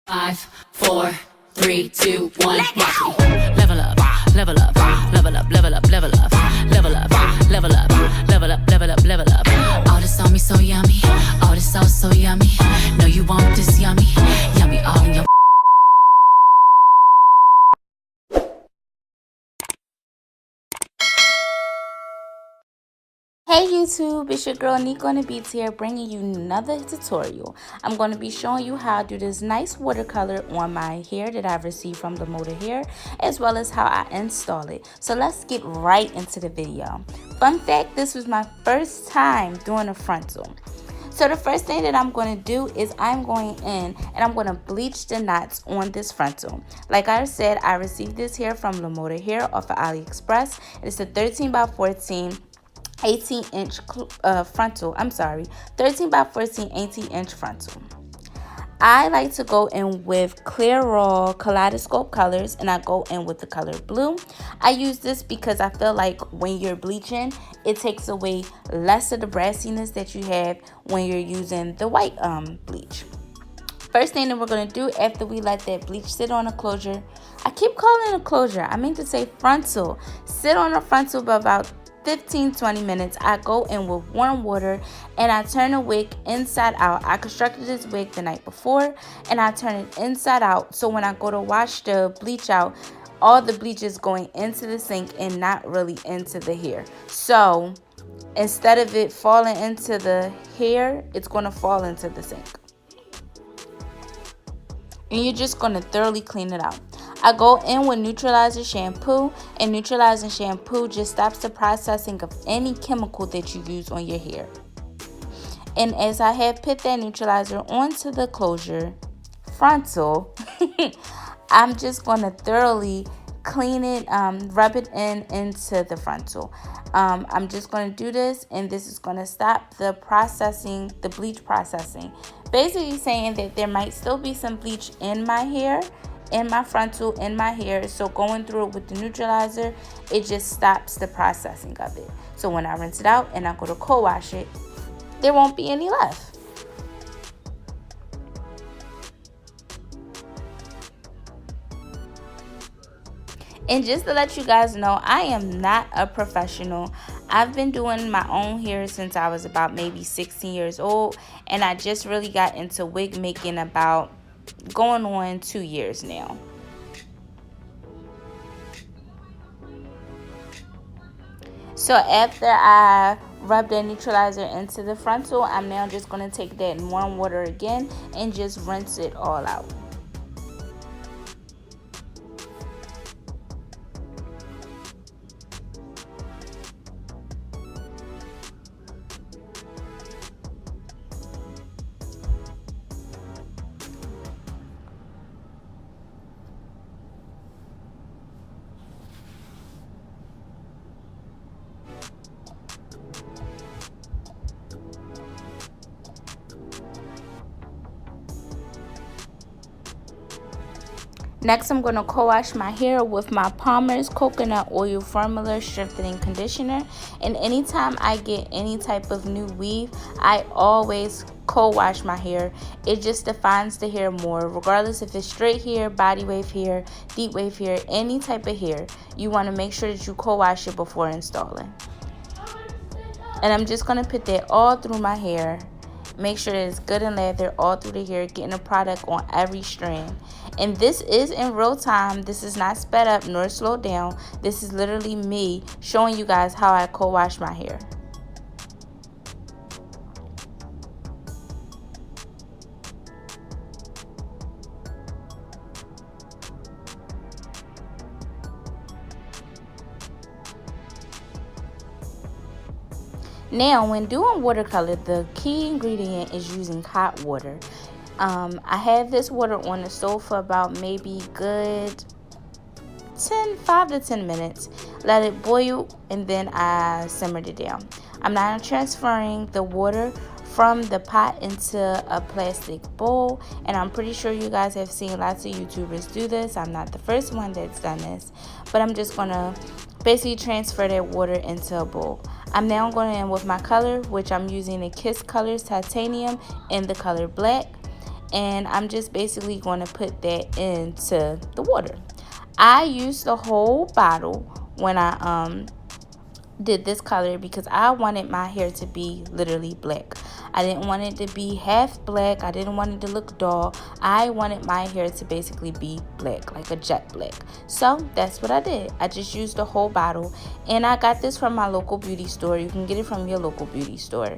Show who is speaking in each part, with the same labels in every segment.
Speaker 1: 5, 4, 3, 2, 1. Watch me. Level up, level up, level up, level up, level up, level up, level up, level up, level up, level up. All this on me so yummy, all this sauce so yummy. Know you want this yummy, yummy all in your.
Speaker 2: Hey YouTube, it's your girl niqondabeats here, bringing you another tutorial. I'm going to be showing you how to do this nice watercolor on my hair that I've received from the Motor Hair, as well as how I install it. So let's get right into the video. Fun fact, this was my first time doing a frontal. So the first thing that I'm going to do is I'm going in and I'm going to bleach the knots on this frontal. Like I said, I received this hair from the Motor Hair off of AliExpress. It's a 13 by 14 18-inch frontal. 13 by 14 18-inch frontal. I like to go in with Clear Raw Kaleidoscope colors, and I go in with the color blue. I use this because I feel like when you're bleaching, it takes away less of the brassiness that you have when you're using the white bleach. First thing that we're going to do after we let that bleach sit on a closure, I keep calling it a closure, I mean to say frontal, sit on a frontal for about 15-20 minutes. I go in with warm water and I turn the wig inside out. I constructed this wig the night before and I turn it inside out, so when I go to wash the bleach out, all the bleach is going into the sink and not really into the hair. So instead of it falling into the hair, it's going to fall into the sink. And you're just going to thoroughly clean it out. I go in with neutralizer shampoo, and neutralizing shampoo just stops the processing of any chemical that you use on your hair. And as I have put that neutralizer onto the closure frontal, I'm just going to thoroughly clean it, rub it into the frontal. I'm just going to do this, and this is going to stop the processing, the bleach processing. Basically saying that there might still be some bleach in my hair, in my frontal, in my hair, so going through it with the neutralizer, it just stops the processing of it. So when I rinse it out and I go to co-wash it, there won't be any left. And just to let you guys know, I am not a professional. I've been doing my own hair since I was about maybe 16 years old, and I just really got into wig making about going on 2 years now. So after I rub the neutralizer into the frontal, I'm now just going to take that in warm water again and just rinse it all out. Next, I'm going to co-wash my hair with my Palmer's Coconut Oil Formula Strengthening Conditioner. And anytime I get any type of new weave, I always co-wash my hair. It just defines the hair more, regardless if it's straight hair, body wave hair, deep wave hair, any type of hair. You want to make sure that you co-wash it before installing. And I'm just going to put that all through my hair. Make sure that it's good and lather all through the hair, getting the product on every strand. And this is in real time. This is not sped up nor slowed down. This is literally me showing you guys how I co-wash my hair. Now, when doing watercolor, the key ingredient is using hot water. I have this water on the stove for about maybe good 5 to 10 minutes. Let it boil, and then I simmered it down. I'm not transferring the water from the pot into a plastic bowl, and I'm pretty sure you guys have seen lots of YouTubers do this. I'm not the first one that's done this, but I'm just gonna basically transfer that water into a bowl. I'm now going in with my color, which I'm using the Kiss Colors Titanium in the color black. and I'm just basically going to put that into the water. I used the whole bottle when I did this color because I wanted my hair to be literally black. I didn't want it to be half black. I didn't want it to look dull. I wanted my hair to basically be black, like a jet black. So that's what I did. I just used the whole bottle, and I got this from my local beauty store. You can get it from your local beauty store.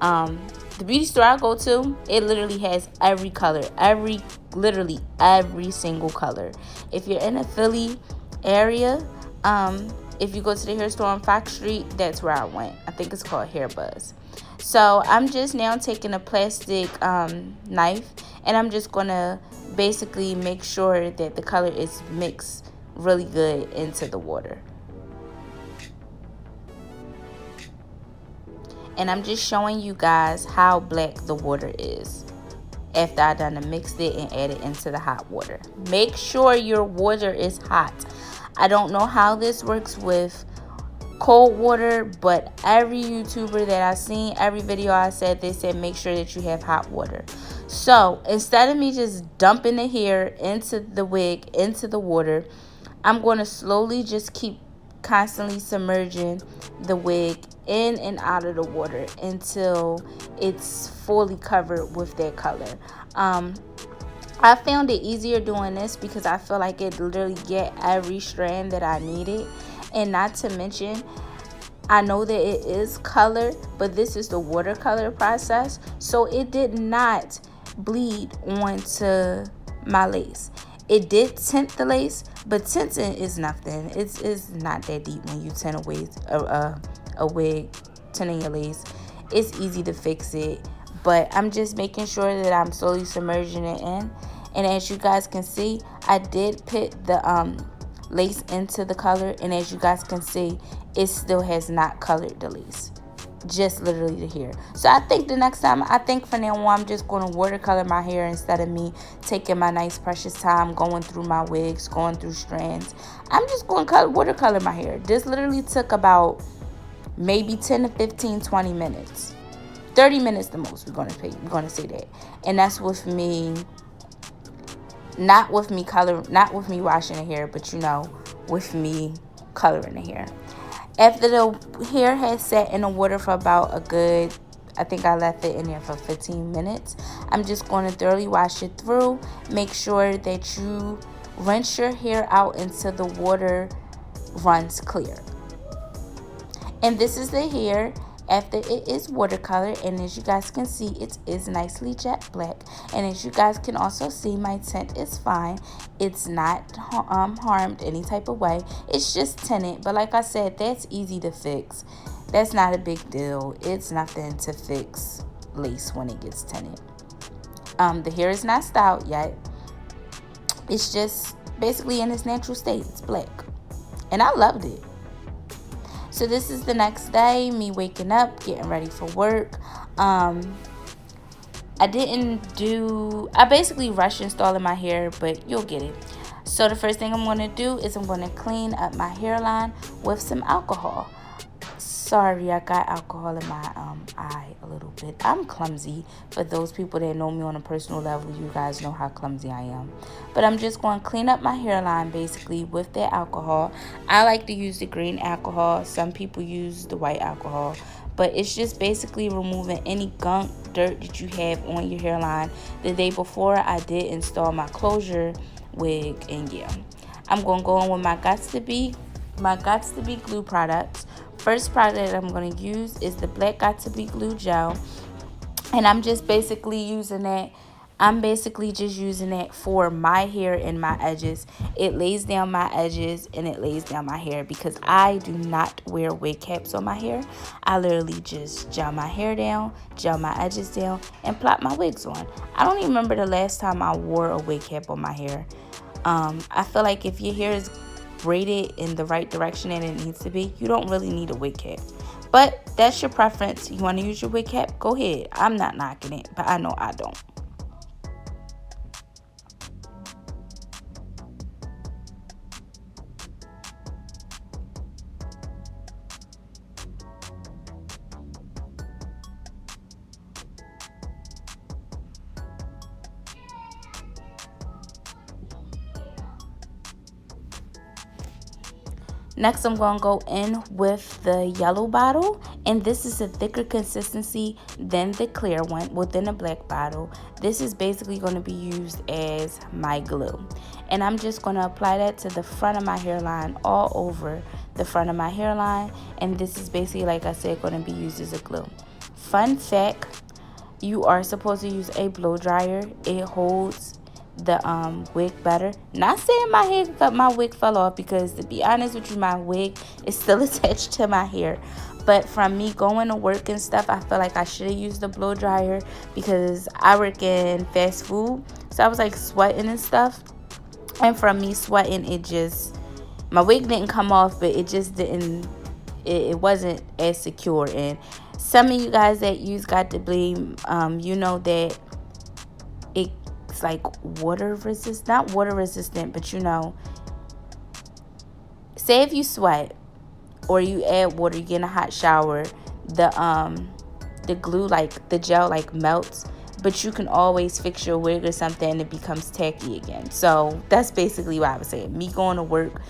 Speaker 2: The beauty store I go to, it literally has every color, literally every single color. If you're in a Philly area, if you go to the hair store on Fox Street, that's where I went. I think it's called Hair Buzz. So I'm just now taking a plastic knife, and I'm just going to basically make sure that the color is mixed really good into the water. And I'm just showing you guys how black the water is after I done mixed it and added into the hot water. Make sure your water is hot. I don't know how this works with cold water, but every YouTuber that I've seen, every video I said, they said make sure that you have hot water. So instead of me just dumping the hair into the wig, into the water, I'm going to slowly just keep constantly submerging the wig in and out of the water until it's fully covered with that color. I found it easier doing this because I feel like it literally get every strand that I needed. And not to mention, I know that it is color, but this is the watercolor process, so it did not bleed onto my lace. It did tint the lace, but tinting is nothing. It's not that deep when you tint a wig, tinting your lace. It's easy to fix it, but I'm just making sure that I'm slowly submerging it in. And as you guys can see, I did put the lace into the color, and as you guys can see, it still has not colored the lace, just literally the hair. So I think the next time, from now on, I'm just going to watercolor my hair instead of me taking my nice precious time going through my wigs, going through strands. I'm just going to watercolor my hair. This literally took about maybe 10 to 15, 20 minutes. 30 minutes the most, we're going to say that. And that's with me, not with me washing the hair, but with me coloring the hair. After the hair has sat in the water for about a good, I think I left it in there for 15 minutes. I'm just going to thoroughly wash it through. Make sure that you rinse your hair out until the water runs clear. And this is the hair after it is watercolor, and as you guys can see, it is nicely jet black. And as you guys can also see, my tint is fine. It's not harmed any type of way. It's just tinted, but like I said, that's easy to fix. That's not a big deal. It's nothing to fix lace when it gets tinted. The hair is not styled yet. It's just basically in its natural state. It's black, and I loved it. So this is the next day, me waking up, getting ready for work. I basically rushed installing my hair, but you'll get it. So the first thing I'm going to do is I'm going to clean up my hairline with some alcohol. Sorry, I got alcohol in my eye a little bit. I'm clumsy. For those people that know me on a personal level, you guys know how clumsy I am. But I'm just going to clean up my hairline basically with that alcohol. I like to use the green alcohol. Some people use the white alcohol. But it's just basically removing any gunk, dirt that you have on your hairline. The day before, I did install my closure wig, and yeah. I'm going to go in with my Gots to Be glue products. First product that I'm going to use is the Black Got to Be Glue Gel. And I'm just basically using that. I'm basically just using it for my hair and my edges. It lays down my edges and it lays down my hair because I do not wear wig caps on my hair. I literally just gel my hair down, gel my edges down, and plop my wigs on. I don't even remember the last time I wore a wig cap on my hair. I feel like if your hair is braided in the right direction and it needs to be, you don't really need a wig cap. But that's your preference. You want to use your wig cap? Go ahead. I'm not knocking it, but I know I don't. Next, I'm going to go in with the yellow bottle, and this is a thicker consistency than the clear one within the black bottle. This is basically going to be used as my glue, and I'm just going to apply that to the front of my hairline, all over the front of my hairline, and this is basically, like I said, going to be used as a glue. Fun fact, you are supposed to use a blow dryer. It holds the wig better. Not saying my wig fell off, because to be honest with you, my wig is still attached to my hair. But from me going to work and stuff, I feel like I should have used the blow dryer, because I work in fast food, so I was like sweating and stuff, and from me sweating, my wig didn't come off, but it just didn't, it wasn't as secure. And some of you guys that use Got to Bleed, you know that it's like water resistant, not water resistant, but you know, say if you sweat or you add water, you get in a hot shower, the glue, like the gel, like melts, but you can always fix your wig or something and it becomes tacky again. So that's basically what I was saying. Me going to work,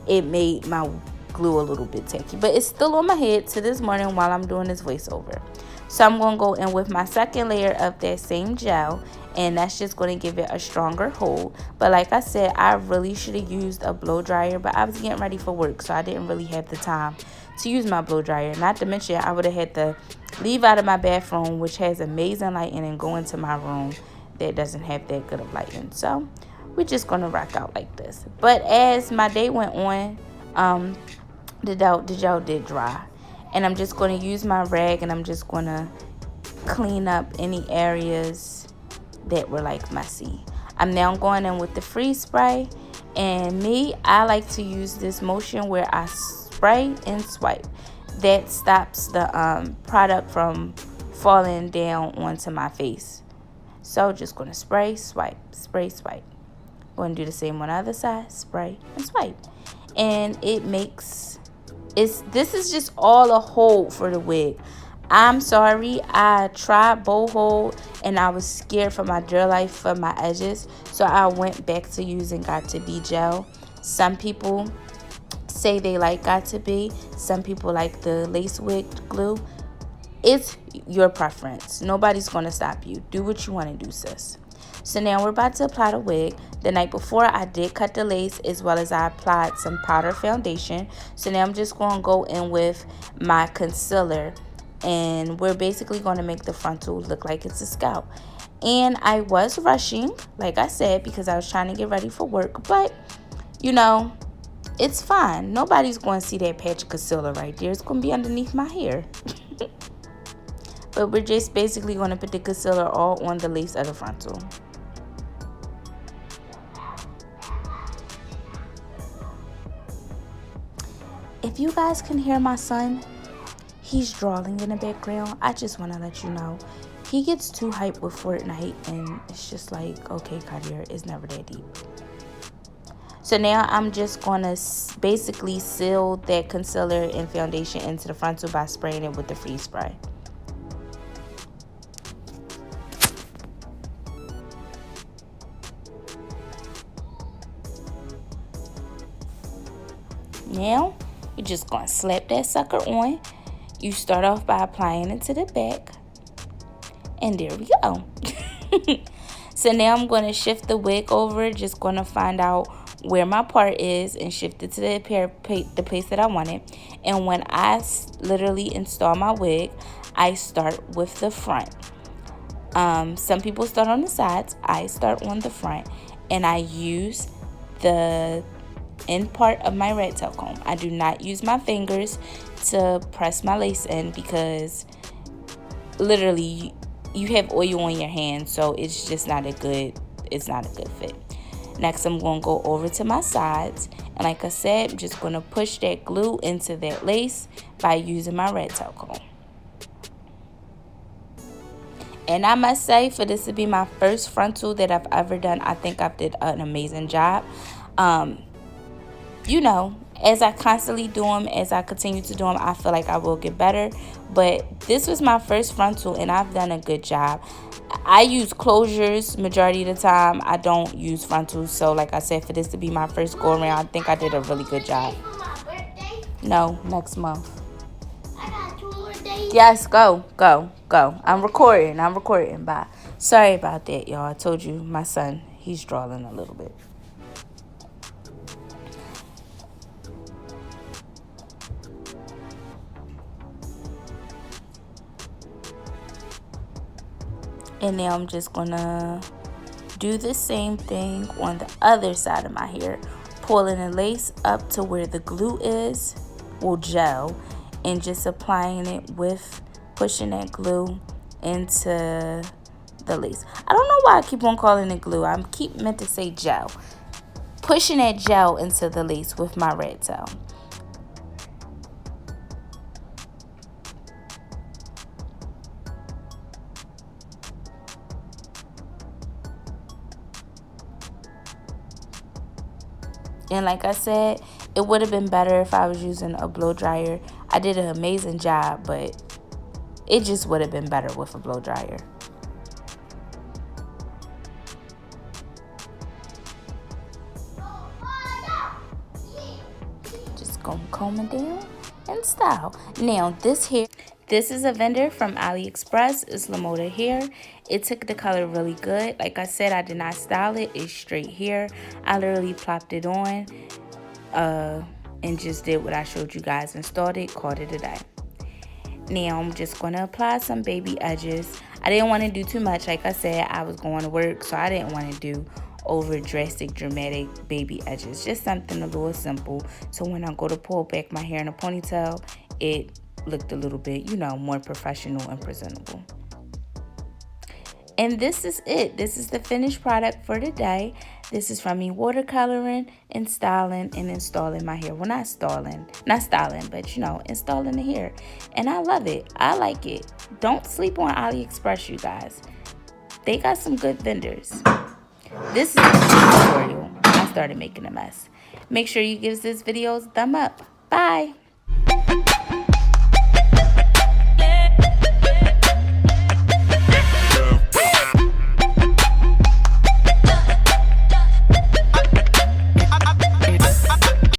Speaker 2: it made my glue a little bit tacky, but it's still on my head to this morning while I'm doing this voiceover. So I'm going to go in with my second layer of that same gel, and that's just going to give it a stronger hold. But like I said, I really should have used a blow dryer, but I was getting ready for work, so I didn't really have the time to use my blow dryer. Not to mention, I would have had to leave out of my bathroom, which has amazing lighting, and go into my room that doesn't have that good of lighting. So we're just going to rock out like this. But as my day went on, the gel did dry, and I'm just going to use my rag, and I'm just going to clean up any areas that were like messy. I'm now going in with the freeze spray, and I like to use this motion where I spray and swipe. That stops the product from falling down onto my face. So just going to spray, swipe, spray, swipe. Going to do the same on the other side, spray and swipe, and this is just all a hold for the wig. I'm sorry, I tried bow hold and I was scared for my dear life for my edges, so I went back to using Got to Be gel. Some people say they like Got to Be, some people like the lace wig glue. It's your preference. Nobody's going to stop you. Do what you want to do, sis. So now we're about to apply the wig. The night before, I did cut the lace, as well as I applied some powder foundation. So now I'm just going to go in with my concealer, and we're basically going to make the frontal look like it's a scalp. And I was rushing, like I said, because I was trying to get ready for work, but you know, it's fine. Nobody's going to see that patch of concealer right there. It's going to be underneath my hair. But we're just basically going to put the concealer all on the lace of the frontal. If you guys can hear my son, he's drawing in the background. I just want to let you know, he gets too hyped with Fortnite, and it's just like, okay, Cartier, it's never that deep. So now I'm just going to basically seal that concealer and foundation into the frontal by spraying it with the freeze spray. Now, you're just going to slap that sucker on. You start off by applying it to the back. And there we go. So now I'm going to shift the wig over. Just going to find out where my part is and shift it to the place that I want it. And when I literally install my wig, I start with the front. Some people start on the sides. I start on the front. And I use the end part of my rat tail comb. I do not use my fingers to press my lace in, because literally you have oil on your hand, so it's just not a good fit. Next, I'm going to go over to my sides, and like I said, I'm just going to push that glue into that lace by using my rat tail comb. And I must say, for this to be my first frontal that I've ever done, I think I've did an amazing job. You know, as I constantly do them, as I continue to do them, I feel like I will get better. But this was my first frontal, and I've done a good job. I use closures majority of the time. I don't use frontals. So like I said, for this to be my first go around, I think I did a really good job. No, next month.
Speaker 3: I got 2 more days.
Speaker 2: Yes, go. I'm recording. Bye. Sorry about that, y'all. I told you my son, he's drawing a little bit. And now I'm just gonna do the same thing on the other side of my hair, pulling the lace up to where the glue is, well, gel, and just applying it with pushing that glue into the lace. I don't know why I keep on calling it glue. I keep meant to say gel. Pushing that gel into the lace with my red tail. And like I said, it would have been better if I was using a blow dryer. I did an amazing job, but it just would have been better with a blow dryer. Just gonna comb it down and style. Now this is a vendor from AliExpress. It's Lamoda hair. It took the color really good. Like I said, I did not style it. It's straight hair. I literally plopped it on and just did what I showed you guys. Installed it, called it a day. Now I'm just going to apply some baby edges. I didn't want to do too much. Like I said, I was going to work, so I didn't want to do over drastic, dramatic baby edges. Just something a little simple. So when I go to pull back my hair in a ponytail, it looked a little bit, you know, more professional and presentable. And this is it. This is the finished product for today. This is from me watercoloring and styling and installing my hair. Well, not styling, but you know, installing the hair. And I love it. I like it. Don't sleep on AliExpress, you guys. They got some good vendors. This is the tutorial. I started making a mess. Make sure you give this video a thumb up. Bye.